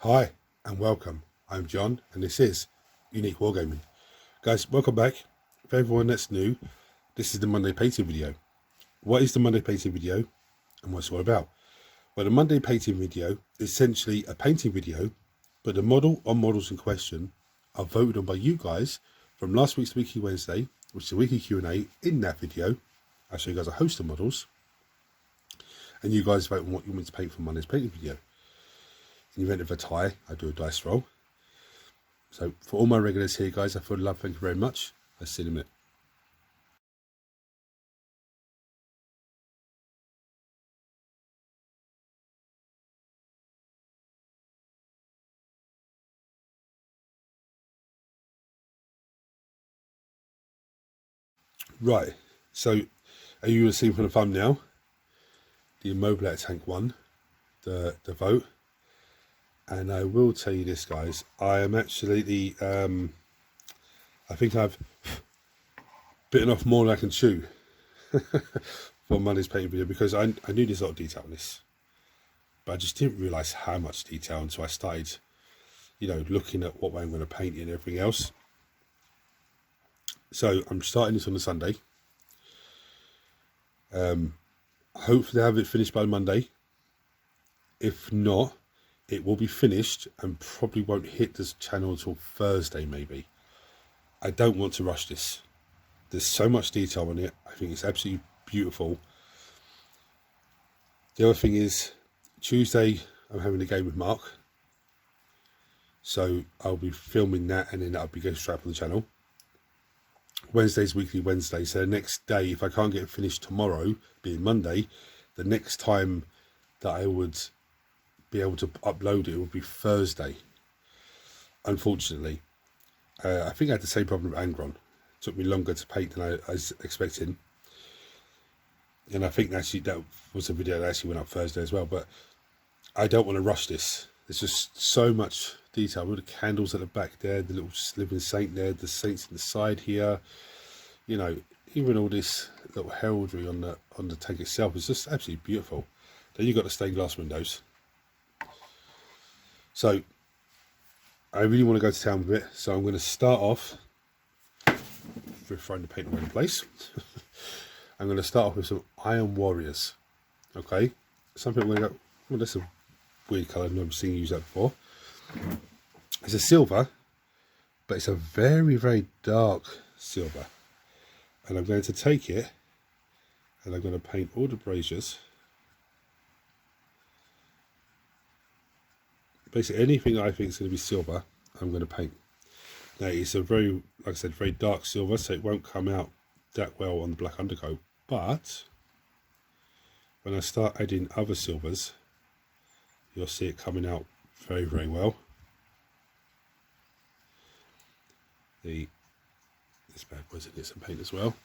Hi and welcome. I'm John and this is Unique Wargaming. Guys, welcome back. For everyone that's new, this is the Monday painting video. What is the Monday painting video and what's it all about? Well, the Monday painting video is essentially a painting video, but the model or models in question are voted on by you guys from last week's Weekly Wednesday, which is a weekly Q&A. In that video, I'll show you guys a host of models and you guys vote on what you want me to paint for Monday's painting video. In the event of a tie, I do a dice roll. So for all my regulars here, guys, I feel love, thank you very much. I'll see you in a minute. Right, so are you seeing from the thumbnail, the Immolator tank won the vote. And I will tell you this, guys, I am actually, I think I've bitten off more than I can chew for Monday's painting video, because I knew there's a lot of detail on this, but I just didn't realise how much detail until I started, looking at what way I'm going to paint it and everything else. So I'm starting this on a Sunday. Hopefully I have it finished by Monday. If not, it will be finished and probably won't hit this channel until Thursday maybe. I don't want to rush this. There's so much detail on it. I think it's absolutely beautiful. The other thing is, Tuesday I'm having a game with Mark, so I'll be filming that and then that'll be going straight up on the channel. Wednesday's Weekly Wednesday, so the next day, if I can't get it finished tomorrow, being Monday, the next time that I would be able to upload it would be Thursday, unfortunately. I think I had the same problem with Angron. It took me longer to paint than I was expecting, and I think actually that was a video that actually went up Thursday as well, but I don't want to rush this. There's just so much detail. All the candles at the back there, the little living saint there, the saints in the side here, even all this little heraldry on the tank itself is just absolutely beautiful. Then you've got the stained glass windows. So I really want to go to town with it, so I'm going to start off with throwing the paint away in place. I'm going to start off with some Iron Warriors. Okay, some people are going to go, well, that's a weird colour, I've never seen you use that before. It's a silver, but it's a very, very dark silver. And I'm going to take it and I'm going to paint all the braziers. Basically anything I think is going to be silver, I'm going to paint. Now it's a very, like I said, very dark silver, so it won't come out that well on the black undercoat. But when I start adding other silvers, you'll see it coming out very, very well. This bad boy's in some paint as well.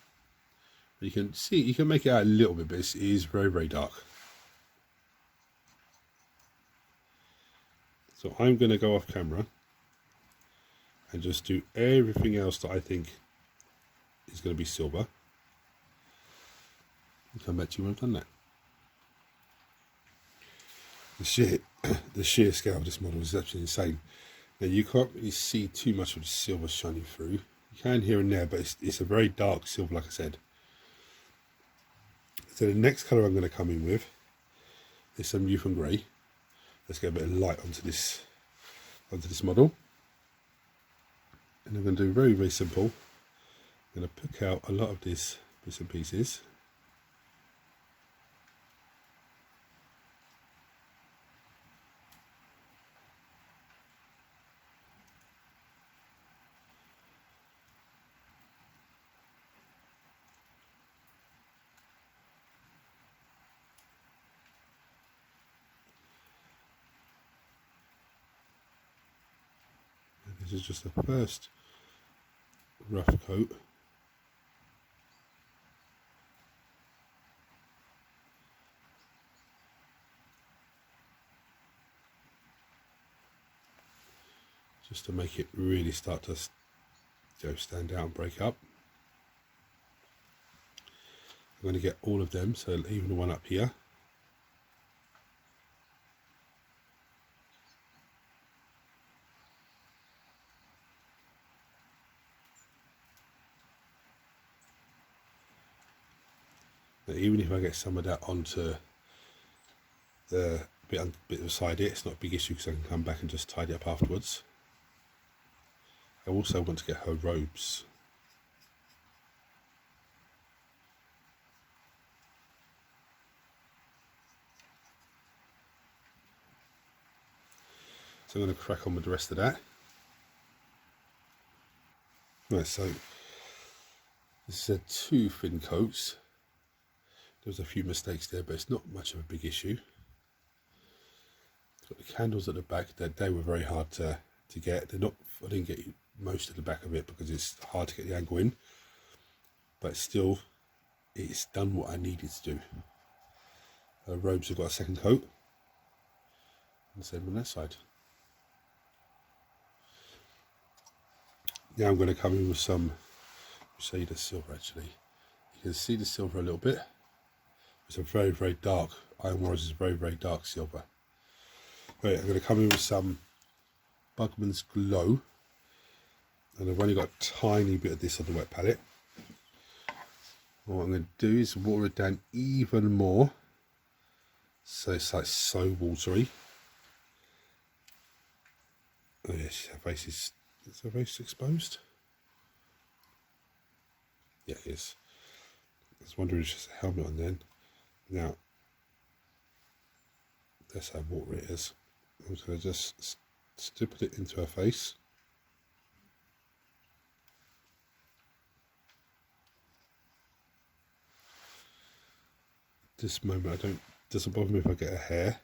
You can see, you can make it out a little bit, but it is very, very dark. So I'm going to go off camera and just do everything else that I think is going to be silver. And come back to you when I've done that. The sheer scale of this model is absolutely insane. Now you can't really see too much of the silver shining through. You can here and there, but it's a very dark silver, like I said. So the next colour I'm going to come in with is some youth and grey. Let's get a bit of light onto this model. And I'm going to do very, very simple. I'm going to pick out a lot of these bits and pieces. This is just the first rough coat. Just to make it really start to stand out and break up. I'm going to get all of them, so even the one up here. even if I get some of that onto the bit beside it, it's not a big issue because I can come back and just tidy up afterwards. I also want to get her robes. So I'm going to crack on with the rest of that. Right, so this is 2 thin coats. There's a few mistakes there, but it's not much of a big issue. Got the candles at the back. They were very hard to get. They're not. I didn't get most of the back of it because it's hard to get the angle in. But still, it's done what I needed to do. Robes have got a second coat. And same on that side. Now I'm going to come in with some. Show you the silver actually. You can see the silver a little bit. It's a very, very dark. Iron Warriors is very, very dark silver. Right, I'm going to come in with some Bugman's Glow. And I've only got a tiny bit of this on the wet palette. What I'm going to do is water it down even more. So it's like so watery. Oh yes, her face is her face exposed? Yeah, it is. I was wondering if it's just a helmet on then. Now, that's how watery it is. I'm just going to just stipple it into her face. At this moment, doesn't bother me if I get her hair.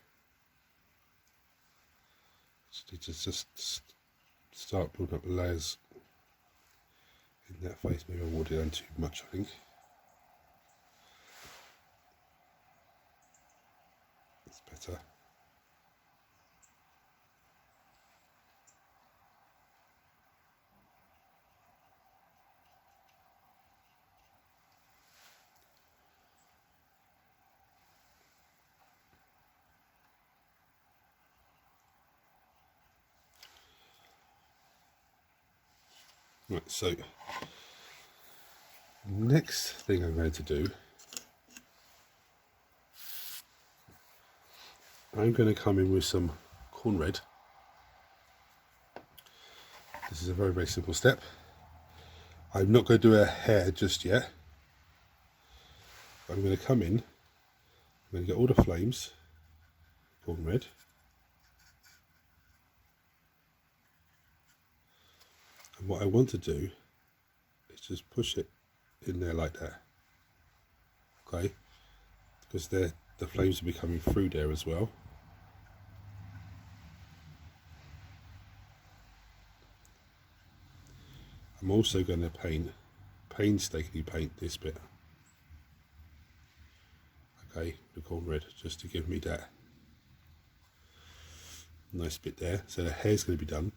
Just start building up the layers in that face. Maybe I watered it down too much, I think. It's better. Right, so next thing I'm going to do, I'm going to come in with some corn red. This is a very, very simple step. I'm not going to do her hair just yet. I'm going to come in, I'm going to get all the flames, corn red. And what I want to do is just push it in there like that. Okay? Because the flames will be coming through there as well. I'm also going to painstakingly paint this bit. Okay, the corn red, just to give me that nice bit there. So the hair's going to be done.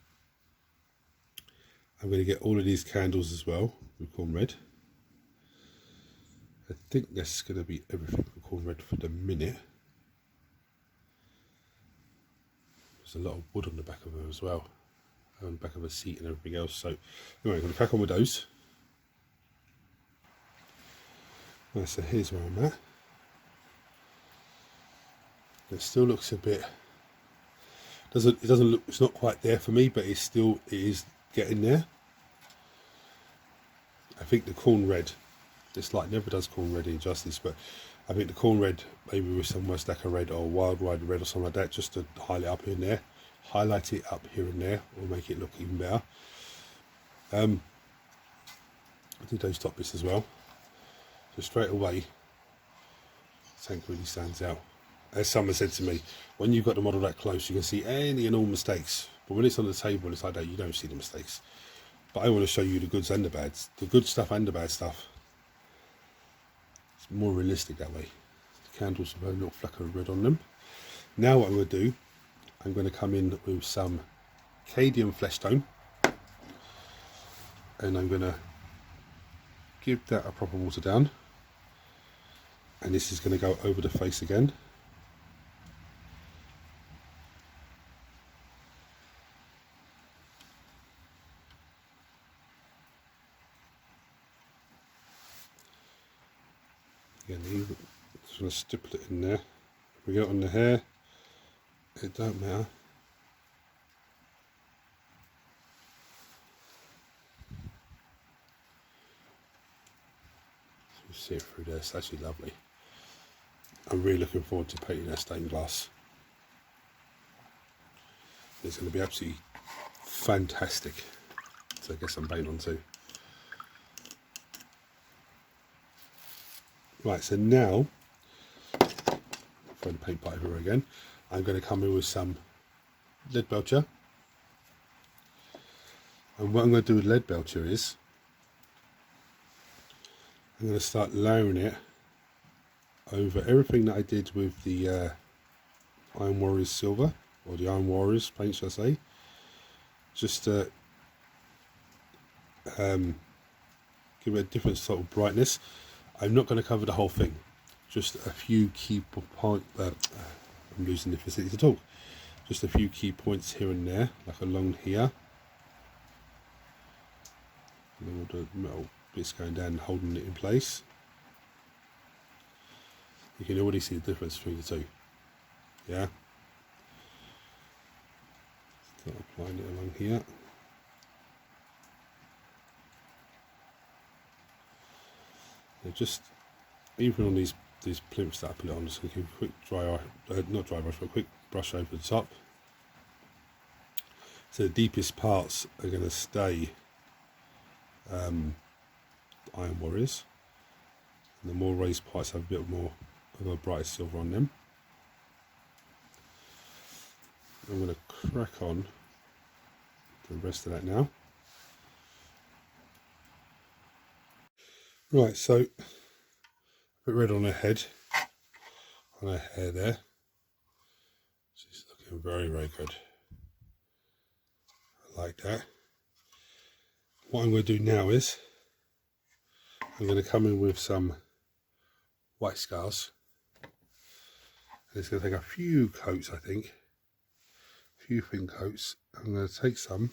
I'm going to get all of these candles as well with corn red. I think that's going to be everything for corn red for the minute. There's a lot of wood on the back of her as well, on the back of her seat and everything else. So anyway, I'm going to crack on with those. Right, so here's where I'm at. It still looks a bit. It doesn't look. It's not quite there for me, but it is getting there. I think the corn red, this light never does corn red injustice, but I think the corn red, maybe with some Westacker red or Wild Rider red or something like that, just to highlight up here and there, highlight it up here and there, will make it look even better. I did those top bits as well. So straight away, tank really stands out. As someone said to me, when you've got the model that close, you can see any and all mistakes. But when it's on the table, it's like that, you don't see the mistakes. But I want to show you the goods and the bads, the good stuff and the bad stuff. It's more realistic that way. The candles have a little fleck of red on them. Now what I'm going to do, I'm going to come in with some Cadian flesh tone. And I'm going to give that a proper water down. And this is going to go over the face again. Again, just want to stipple it in there. If we get it on the hair, it don't matter. So you see it through there. It's actually lovely. I'm really looking forward to painting that stained glass. It's going to be absolutely fantastic. So I guess some paint on too. Right, so now, throw the paint pot over again, I'm going to come in with some lead belcher. And what I'm going to do with lead belcher is, I'm going to start layering it over everything that I did with the Iron Warriors silver, or the Iron Warriors paint, should I say. Just to give it a different sort of brightness. I'm not going to cover the whole thing, just a few key points. I'm losing the facility to talk. Just a few key points here and there, like along here. And then all the metal bits going down and holding it in place. You can already see the difference between the two. Yeah. Start applying it along here. Just even on these plinths that I put it on, just going to give a quick not dry brush, but a quick brush over the top. So the deepest parts are going to stay Iron Warriors, and the more raised parts have a bit more of a bright silver on them. I'm going to crack on the rest of that now. Right, so a bit red on her head, on her hair there. She's looking very, very good. I like that. What I'm going to do now is, I'm going to come in with some white scars. And it's going to take a few coats, I think. A few thin coats. I'm going to take some,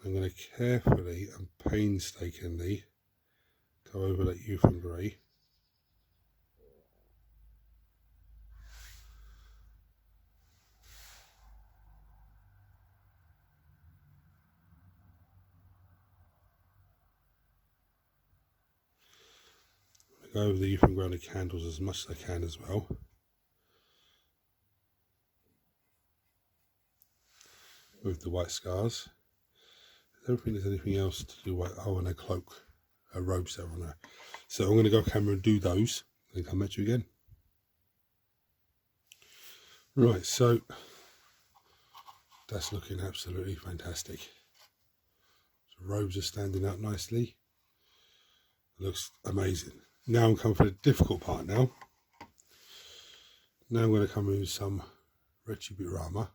and I'm going to carefully and painstakingly go over that youth and grey. Go over the youth and grey candles as much as I can as well. With the white scars. I don't think there's anything else to do. Oh, and a cloak, a robes there on her. So I'm going to go camera and do those, and come at you again. Right, so that's looking absolutely fantastic. So robes are standing out nicely. It looks amazing. Now I'm coming for the difficult part now. Now I'm going to come in with some Retributorama,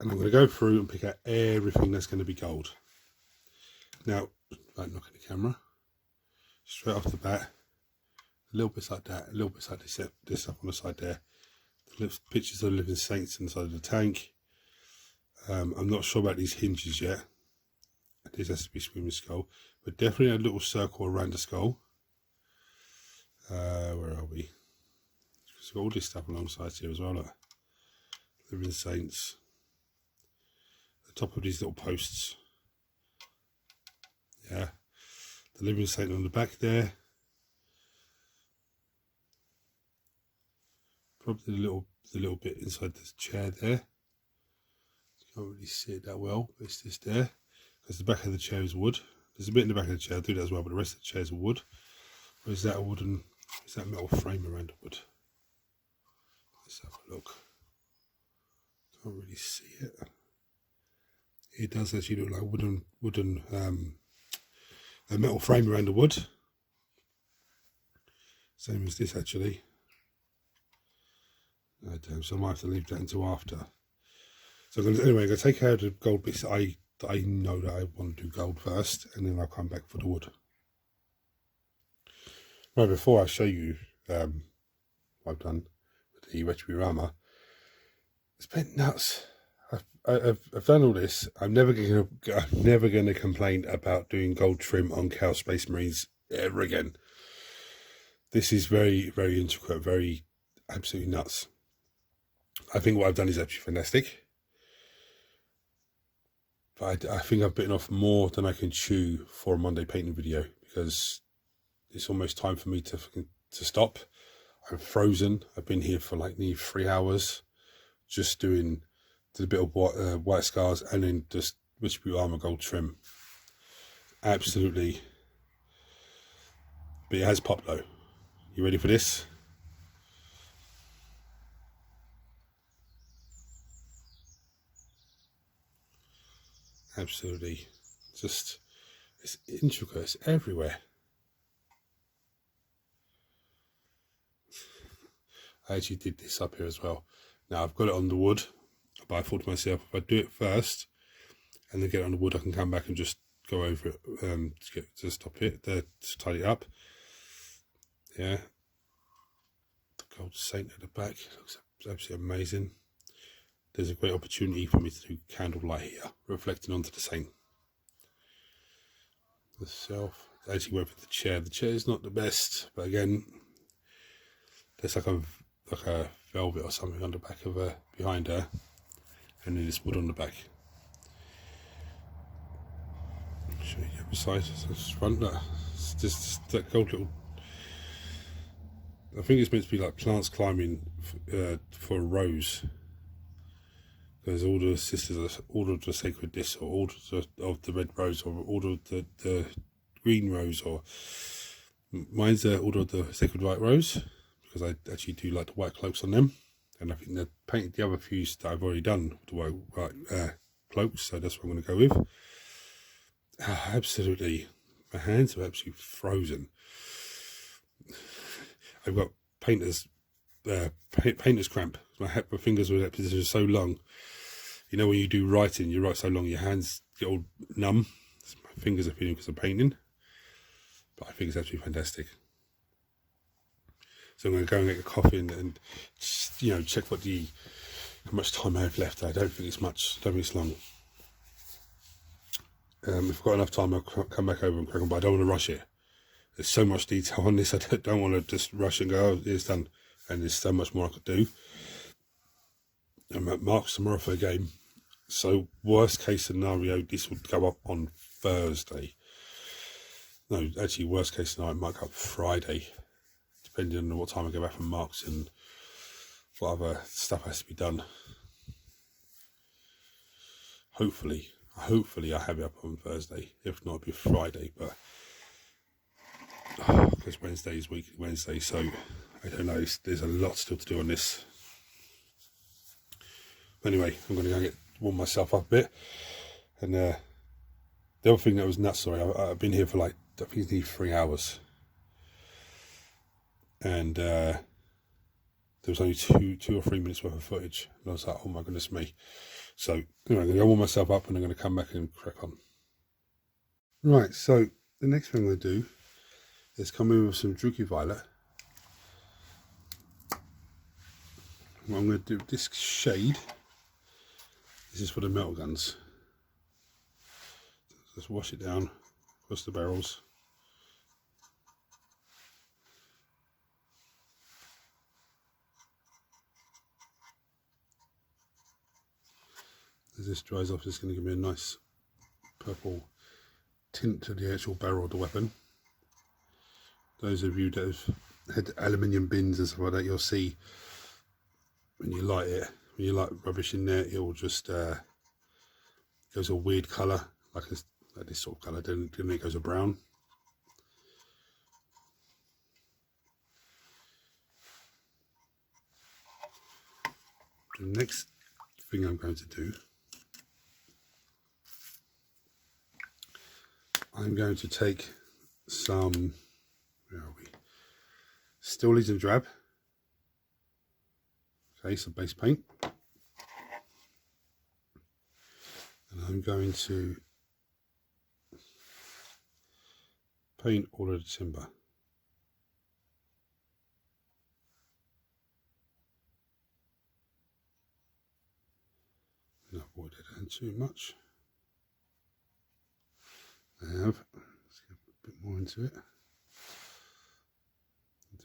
and I'm going to go through and pick out everything that's going to be gold. Now, without knocking the camera, straight off the bat, a little bit like that, a little bit like this up on the side there. The pictures of the living saints inside of the tank. I'm not sure about these hinges yet. This has to be Screaming Skull, but definitely a little circle around the skull. Where are we? We've got all this stuff alongside here as well. Look. Living saints. The top of these little posts. Yeah. The living saint on the back there. Probably the little bit inside this chair there. Can't really see it that well, but it's just there. Because the back of the chair is wood. There's a bit in the back of the chair, I'll do that as well, but the rest of the chair is wood. Or is that a wooden, is that metal frame around the wood? Let's have a look. Can't really see it. It does actually look like a metal frame around the wood. Same as this actually. Oh, damn, so I might have to leave that until after. So anyway, I'm going to take out the gold bits that I know that I want to do gold first, and then I'll come back for the wood. Right, before I show you what I've done with the Retributorama, it's been nuts. I've done all this. I'm never going to complain about doing gold trim on Chaos Space Marines ever again. This is very, very intricate, very absolutely nuts. I think what I've done is absolutely fantastic. But I think I've bitten off more than I can chew for a Monday painting video, because it's almost time for me to stop. I'm frozen. I've been here for like nearly 3 hours, just doing a bit of white scars and then just Witchboot Armor Gold trim. Absolutely. But it has popped though. You ready for this? Absolutely. Just, it's intricate, it's everywhere. I actually did this up here as well. Now I've got it on the wood, but I thought to myself, if I do it first and then get it on the wood, I can come back and just go over it to stop it, to tidy it up. Yeah. The gold saint at the back looks absolutely amazing. There's a great opportunity for me to do candlelight here, reflecting onto the saint. The shelf, I actually went for the chair. The chair is not the best, but again, there's like a velvet or something on the back of her, behind her, and then it's wood on the back. I'll show you the other side. So it's front, it's just that gold little. I think it's meant to be like plants climbing for a rose. There's Order of Sisters, Order of the Sacred Disc, or Order of the Red Rose, or Order of the Green Rose, or mine's the Order of the Sacred White Rose, because I actually do like the white cloaks on them, and I think they painted the other few that I've already done with the white cloaks, so that's what I'm going to go with. Absolutely, my hands are absolutely frozen. I've got painter's cramp. My fingers were in that position so long. You know, when you do writing, you write so long, your hands get all numb. My fingers are feeling because of painting. But I think it's absolutely fantastic. So I'm going to go and get a coffee and just, you know, check how much time I have left. I don't think it's much. I don't think it's long. If I've got enough time, I'll come back over and crack on. But I don't want to rush it. There's so much detail on this. I don't want to just rush and go, oh, it's done. And there's so much more I could do. I'm at Mark's tomorrow for a game. So worst case scenario, this would go up on Thursday. No, actually worst case scenario, it might go up Friday, depending on what time I go back from Mark's and what other stuff has to be done. Hopefully I have it up on Thursday. If not, it'll be Friday, but because Wednesday is weekly Wednesday, so I don't know, there's a lot still to do on this. Anyway, I'm going to go warm myself up a bit. And the other thing that was nuts, sorry, I've been here for like, I think it's nearly 3 hours. And there was only two or 3 minutes worth of footage. And I was like, oh my goodness me. So anyway, I'm going to go warm myself up and I'm going to come back and crack on. Right, so the next thing I'm going to do is come in with some Druky Violet. What I'm going to do, this shade, this is for the metal guns. Just wash it down across the barrels. As this dries off, it's going to give me a nice purple tint to the actual barrel of the weapon. Those of you that have had aluminium bins and stuff like that, you'll see when you light it, when you light rubbish in there, it will just goes a weird colour, like this sort of colour, then it goes a brown. The next thing I'm going to do, I'm going to take some, where are we? Still Legion Drab. Okay, some base paint. And I'm going to paint all of the timber. And avoid it too much. I have. Let's get a bit more into it.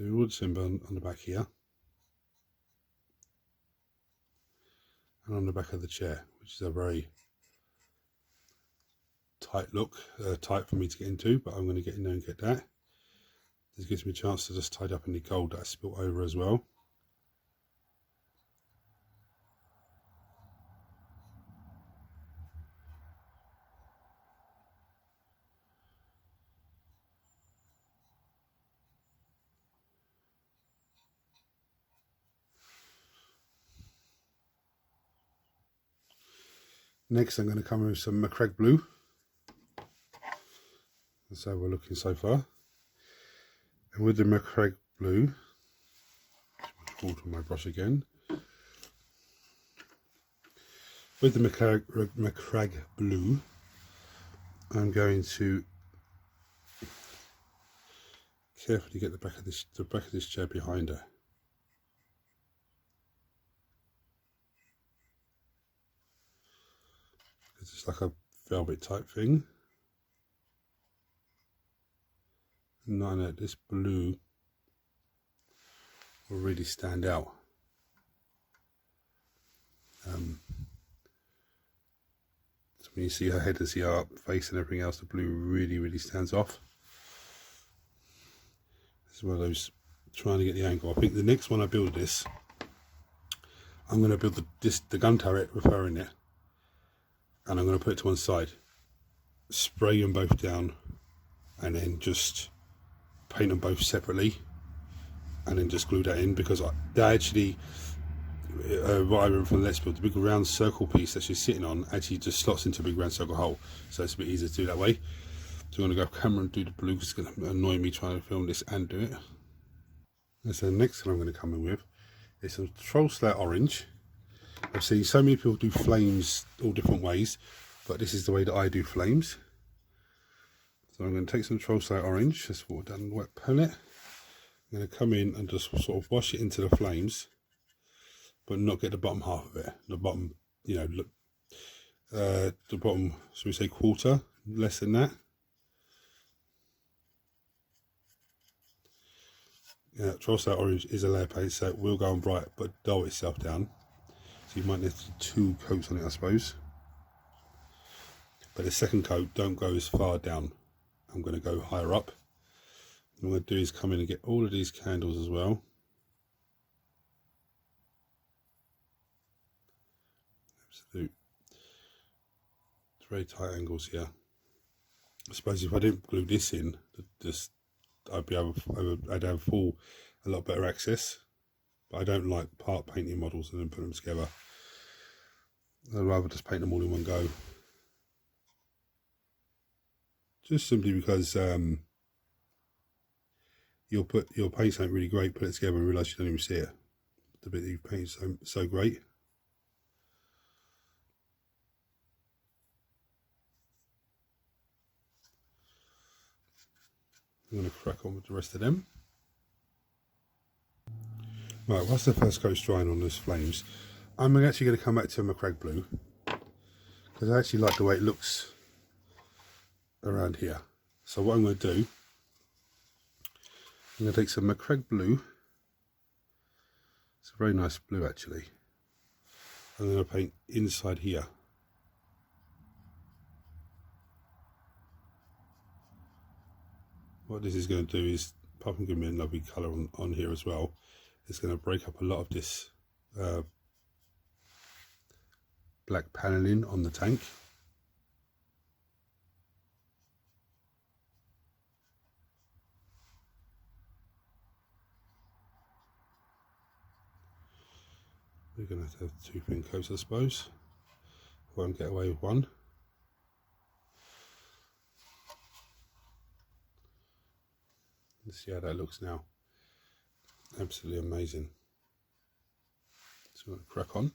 do wood symbol on the back here and on the back of the chair, which is a very tight look, tight for me to get into, but I'm going to get in there and get that. This gives me a chance to just tidy up any gold that I spilt over as well. Next I'm going to come in with some Macragge blue. That's how we're looking so far. And with the Macragge blue, water on my brush again. With the Macragge blue, I'm going to carefully get the back of this chair behind her. It's like a velvet type thing. None of this blue will really stand out. So when you see her head and see her face and everything else, the blue really stands off. This is one of those trying to get the angle. I think the next one I build this, I'm going to build the gun turret with her in it, and I'm going to put it to one side, spray them both down, and then just paint them both separately, and then just glue that in, because they actually, what I remember from the Let's Build, the big round circle piece that she's sitting on actually just slots into a big round circle hole, so it's a bit easier to do that way. So I'm going to go camera and do the blue, because it's going to annoy me trying to film this and do it. And so the next thing I'm going to come in with is some Troll Slayer orange. I've seen so many people do flames all different ways, but this is the way that I do flames. So I'm going to take some Troll Slayer orange, just water down the wet palette. I'm going to come in and just sort of wash it into the flames, but not get the bottom half of it. The bottom, you know, look, the bottom, should we say quarter, less than that. Yeah, Troll Slayer orange is a layer paint, so it will go on bright, but dull itself down. So you might need 2 coats on it, I suppose. But the second coat, don't go as far down. I'm going to go higher up. What I'm going to do is come in and get all of these candles as well. Absolute. It's very tight angles here. I suppose if I didn't glue this in, I'd have a lot better access. But I don't like part painting models and then put them together. I'd rather just paint them all in one go. Just simply because you'll paint something really great, put it together and realise you don't even see it. The bit that you've painted so great. I'm going to crack on with the rest of them. Right, whilst the first coat's drying on those flames, I'm actually going to come back to Macragge blue, because I actually like the way it looks around here. So what I'm going to do, I'm going to take some Macragge blue. It's a very nice blue actually. I'm going to paint inside here. What this is going to do is, apart from giving me a lovely colour on here as well, it's going to break up a lot of this black panelling on the tank. We're going to have 2 thin coats, I suppose. Won't get away with one. Let's see how that looks now. Absolutely amazing. So I'm going to crack on.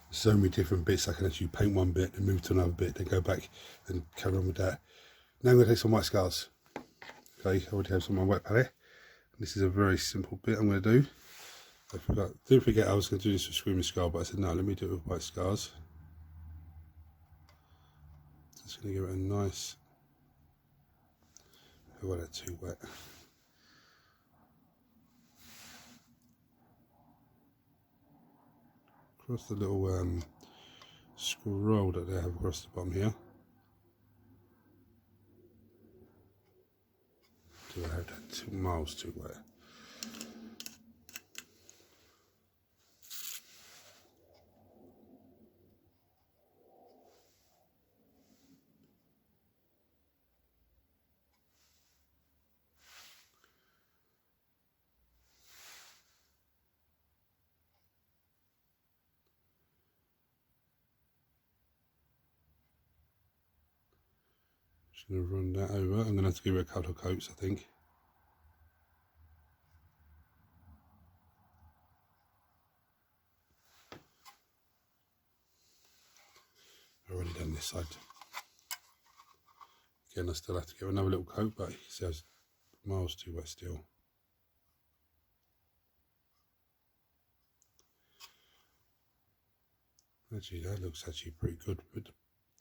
So many different bits. I can actually paint one bit and move to another bit, then go back and carry on with that. Now I'm going to take some white scars. Okay, I already have some on my wet palette. This is a very simple bit I'm going to do. Didn't forget I was going to do this with Screaming Skull, but I said no, let me do it with white scars. Just going to give it a nice I got it too wet. Across the little scroll that they have across the bottom here. Do I have that 2 miles too wet? Just going to run that over. I'm going to have to give it a couple of coats, I think. I've already done this side. Again, I still have to give another little coat, but it says miles too wet still. Actually, that looks actually pretty good with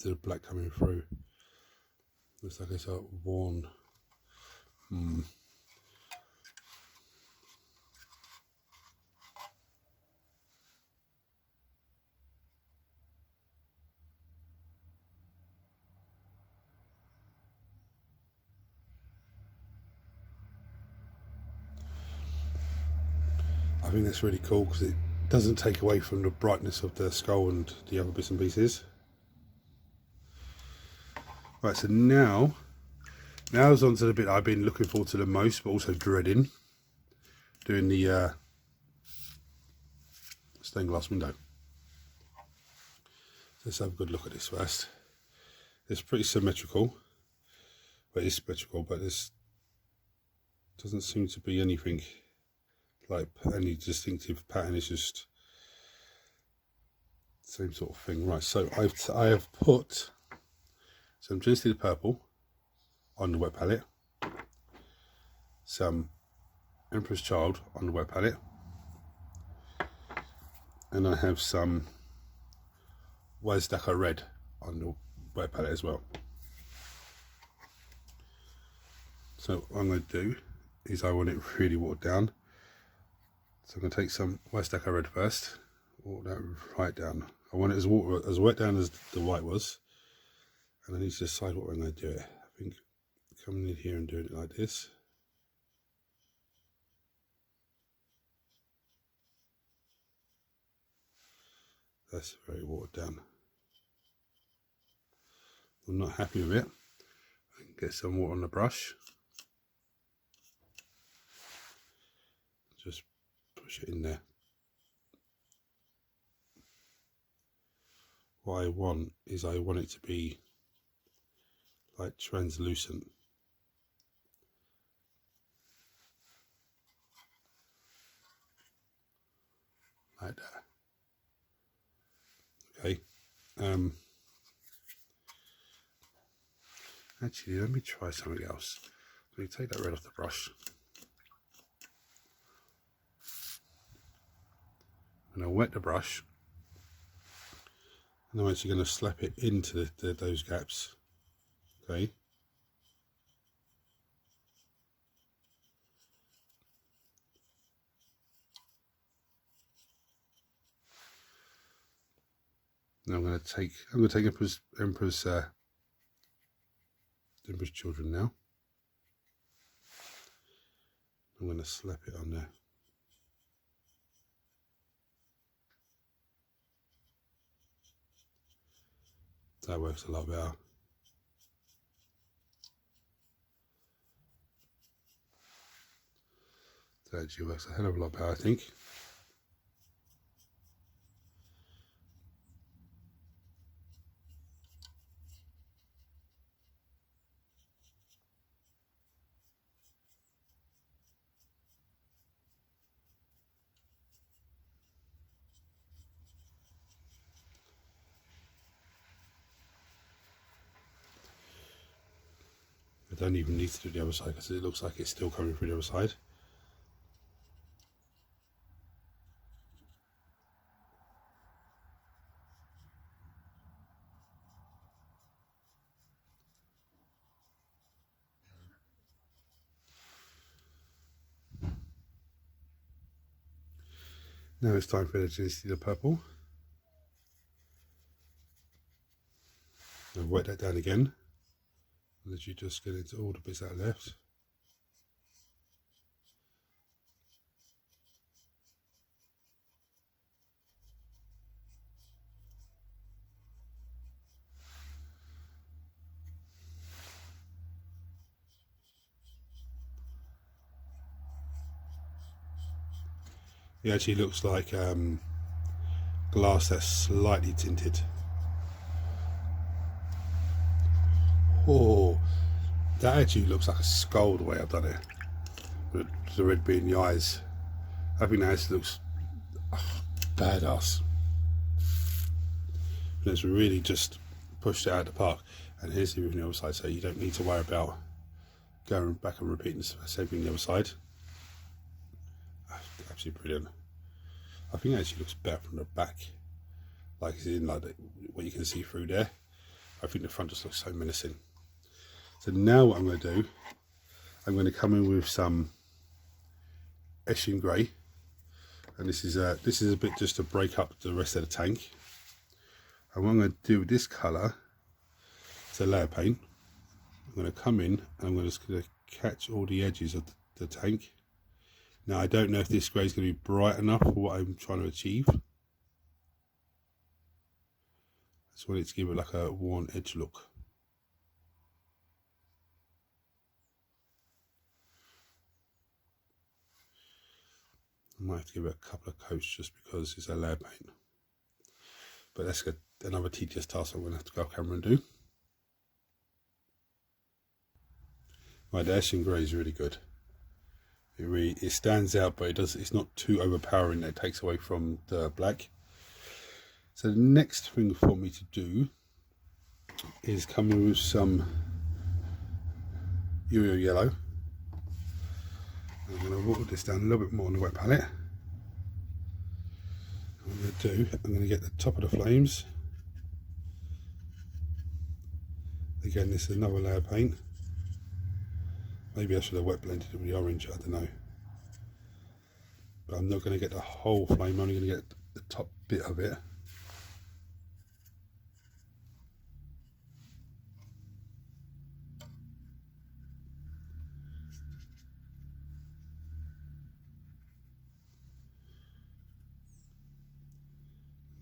the black coming through. Looks like it's worn. I think that's really cool because it doesn't take away from the brightness of the skull and the other bits and pieces. Right, so now's on to the bit I've been looking forward to the most, but also dreading. Doing the stained glass window. Let's have a good look at this first. It's pretty symmetrical. Well, it is symmetrical, but this doesn't seem to be anything like any distinctive pattern. It's just the same sort of thing. Right, so I have put some Gently Purple on the wet palette, some Emperor's Child on the wet palette, and I have some Wazdaka Red on the wet palette as well. So what I'm going to do is I want it really watered down. So I'm going to take some Wazdaka Red first, water that right down. I want it as wet down as the white was, and I need to decide what I'm going to do it. I think coming in here and doing it like this. That's very watered down. I'm not happy with it. I can get some water on the brush. Just push it in there. What I want is I want it to be like translucent. Like that. Okay. Actually, let me try something else. Let me take that red off the brush. And I'll wet the brush. And I'm actually going to slap it into those gaps. Okay. Now I'm going to take Emperor's Children now. I'm going to slap it on there. That works a lot better. That actually works a hell of a lot better, I think. I don't even need to do the other side because it looks like it's still coming through the other side. Now it's time for the Genesity the purple. I'll wet that down again. Literally just get into all the bits that are left. It actually looks like glass that's slightly tinted. Oh, that actually looks like a skull the way I've done it. With the red being the eyes. I think that actually looks badass. And it's really just pushed it out of the park. And here's the roof on the other side, so you don't need to worry about going back and repeating the same thing on the other side. Absolutely brilliant. I think it actually looks better from the back, like it's in like what you can see through there. I think the front just looks so menacing. So now what I'm going to do, I'm going to come in with some Eshin grey, and this is a bit just to break up the rest of the tank. And what I'm going to do with this colour, it's a layer paint. I'm going to come in and I'm just going to catch all the edges of the tank. Now I don't know if this grey is going to be bright enough for what I'm trying to achieve. I just want it to give it like a worn edge look. I might have to give it a couple of coats just because it's a layer paint. But that's another tedious task I'm going to have to go off camera and do. Right, the Eshin grey is really good. It stands out, but it's not too overpowering that it takes away from the black. So the next thing for me to do is come in with some Yo-Yo yellow. I'm going to water this down a little bit more on the wet palette. What I'm going to do, I'm going to get the top of the flames. Again, this is another layer paint. Maybe I should have wet blended it with the orange, I don't know. But I'm not going to get the whole flame, I'm only going to get the top bit of it.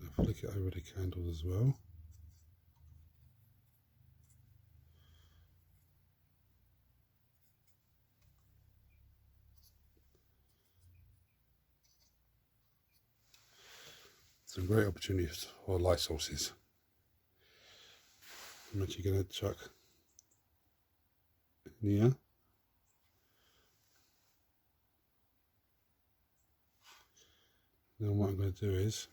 I'll flick it over the candles as well. Some great opportunities for light sources. I'm actually going to chuck in here. Now what I'm going to do is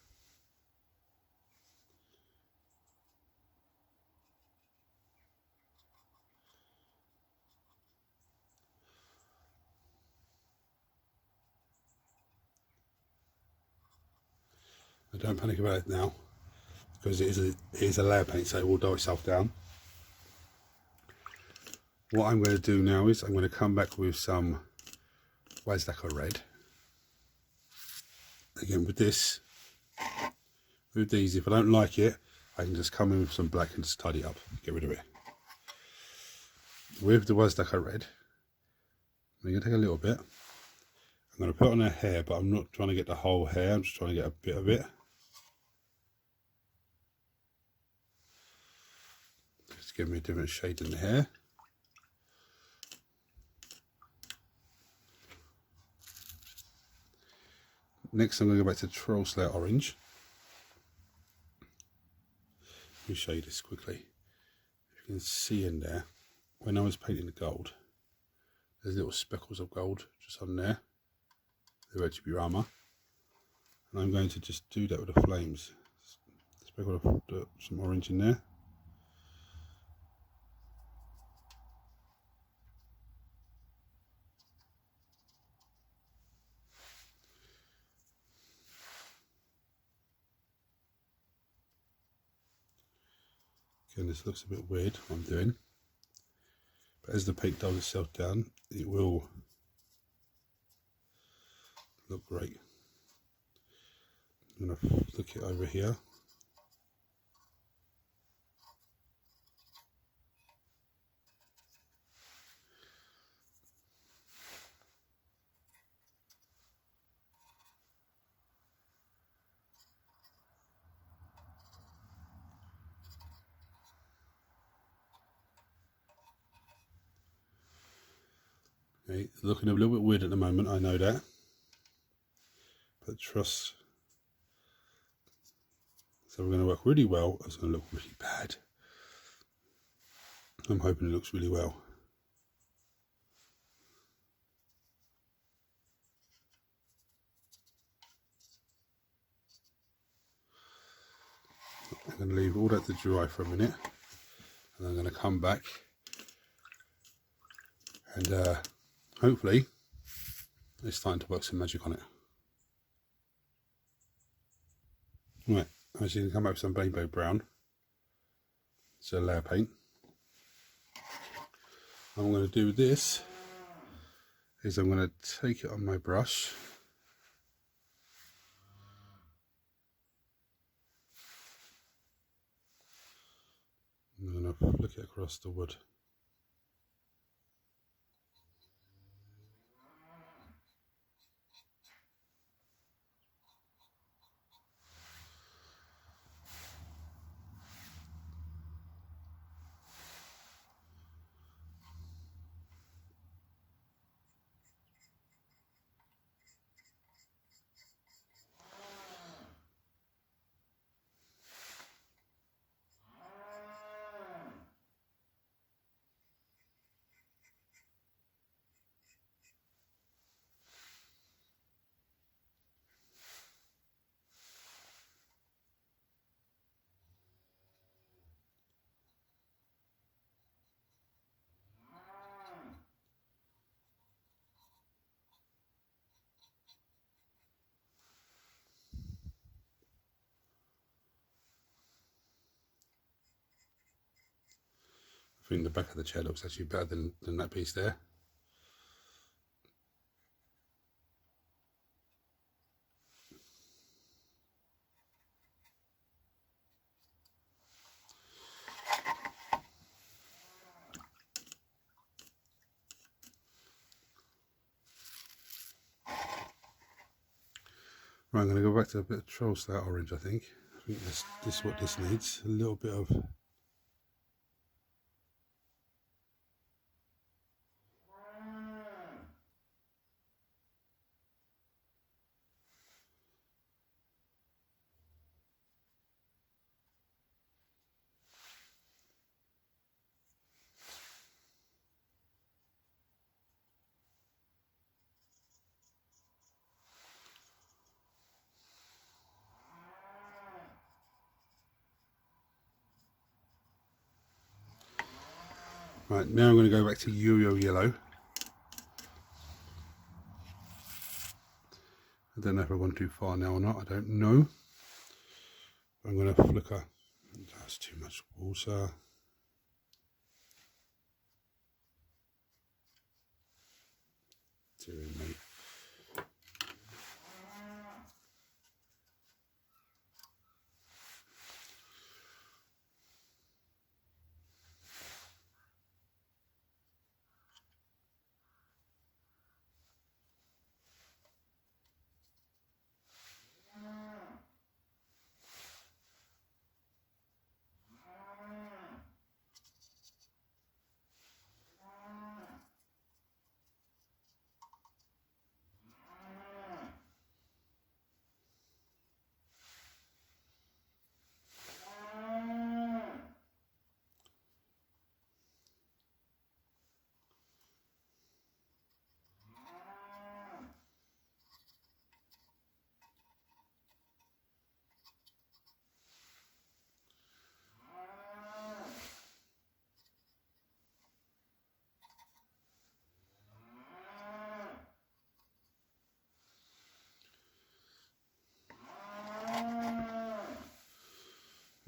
don't panic about it now, because it is a layer paint, so it will die itself down. What I'm going to do now is I'm going to come back with some Wazdaka red. Again with these, if I don't like it, I can just come in with some black and just tidy it up, get rid of it. With the Wazdaka red, I'm going to take a little bit. I'm going to put it on her hair, but I'm not trying to get the whole hair, I'm just trying to get a bit of it. Just give me a different shade in the hair. Next I'm going to go back to Troll Slayer Orange. Let me show you this quickly. If you can see in there, when I was painting the gold, there's little speckles of gold just on there. They're ready to be Rama. And I'm going to just do that with the flames. Speckle some orange in there. Again, this looks a bit weird what I'm doing, but as the paint dulls itself down, it will look great. I'm going to flick it over here. Okay, looking a little bit weird at the moment, I know that, but trust. So we're going to work really well. It's going to look really bad. I'm hoping it looks really well. I'm going to leave all that to dry for a minute, and I'm going to come back and hopefully it's starting to work some magic on it. Right, as you can come back with some rainbow brown. It's a layer paint. What I'm going to do with this is I'm going to take it on my brush. I'm going to flick it across the wood. I think the back of the chair looks actually better than that piece there. Right, I'm going to go back to a bit of troll stout orange, I think. I think this is what this needs. A little bit of... Right, now I'm going to go back to Yo-Yo Yellow. I don't know if I've gone too far now or not, I don't know. I'm going to flicker. That's too much water. Dear me.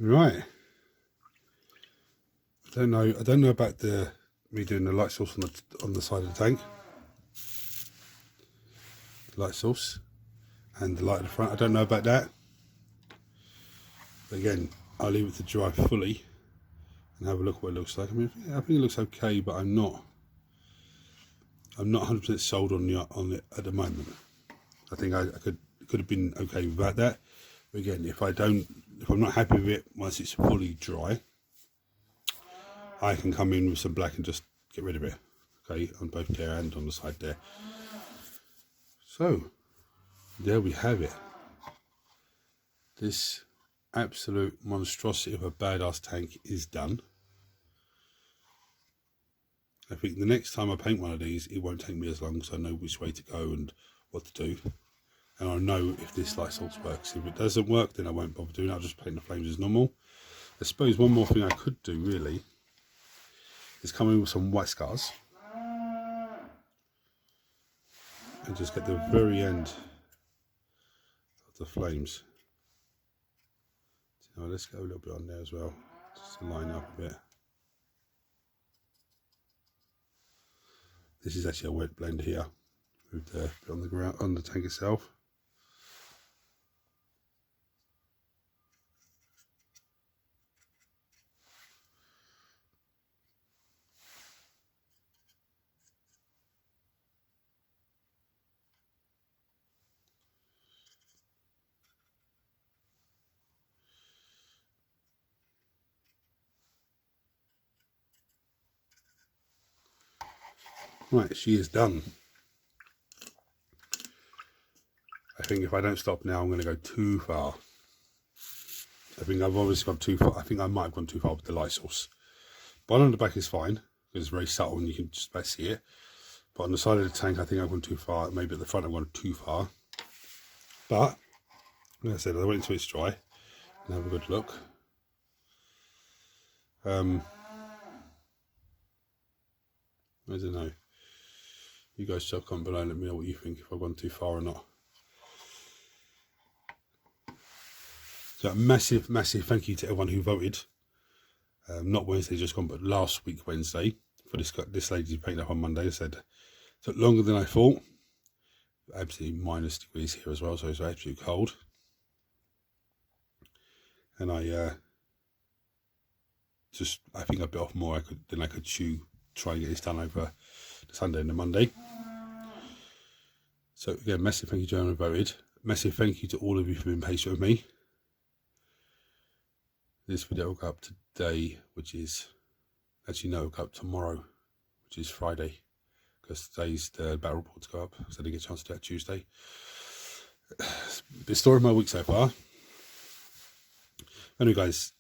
Right. I don't know about me doing the light source on the side of the tank. Light source and the light at the front. I don't know about that. Again, I'll leave it to dry fully and have a look what it looks like. I mean, I think it looks okay, but I'm not 100% sold on it at the moment. I think I could have been okay without that. But again, if I'm not happy with it once it's fully dry, I can come in with some black and just get rid of it. Okay, on both there and on the side there. So there we have it. This absolute monstrosity of a badass tank is done. I think the next time I paint one of these, it won't take me as long, because I know which way to go and what to do. And I know if this light source works. If it doesn't work, then I won't bother doing it. I'll just paint the flames as normal. I suppose one more thing I could do really is come in with some white scars and just get the very end of the flames. So let's go a little bit on there as well, just to line up a bit. This is actually a wet blend here with the bit on the ground, on the tank itself. Right, she is done. I think if I don't stop now, I'm going to go too far. I think I've obviously gone too far. I think I might have gone too far with the light source. But on the back is fine, because it's very subtle and you can just about see it. But on the side of the tank, I think I've gone too far. Maybe at the front I've gone too far. But, like I said, I wait until it's dry and have a good look. I don't know. You guys shall comment below and let me know what you think, if I've gone too far or not. So a massive thank you to everyone who voted. Not Wednesday just gone, but last week Wednesday, for this lady who painted up on Monday. Said it took longer than I thought. Absolutely minus degrees here as well, so it's absolutely cold. And I think I bit off more than I could chew, try and get this done over the Sunday and the Monday. So again, massive thank you to everyone who voted. Massive thank you to all of you for being patient with me. This video will go up today, which is, actually no, it'll go up tomorrow, which is Friday, because today's the battle reports go up, so I didn't get a chance to do that Tuesday. The story of my week so far. Anyway guys,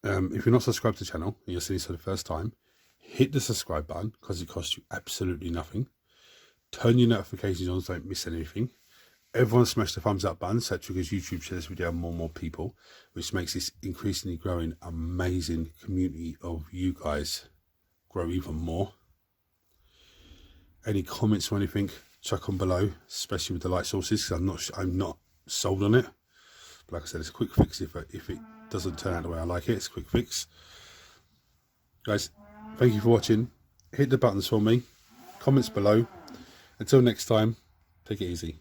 if you're not subscribed to the channel and you're seeing this for the first time, hit the subscribe button, because it costs you absolutely nothing. Turn your notifications on so you don't miss anything. Everyone smash the thumbs up button, so that triggers YouTube share this video and more people, which makes this increasingly growing amazing community of you guys grow even more. Any comments or anything, chuck them below, especially with the light sources, because I'm not sold on it. But like I said, it's a quick fix. If it doesn't turn out the way I like it, it's a quick fix. Guys, thank you for watching. Hit the buttons for me, comments below. Until next time, take it easy.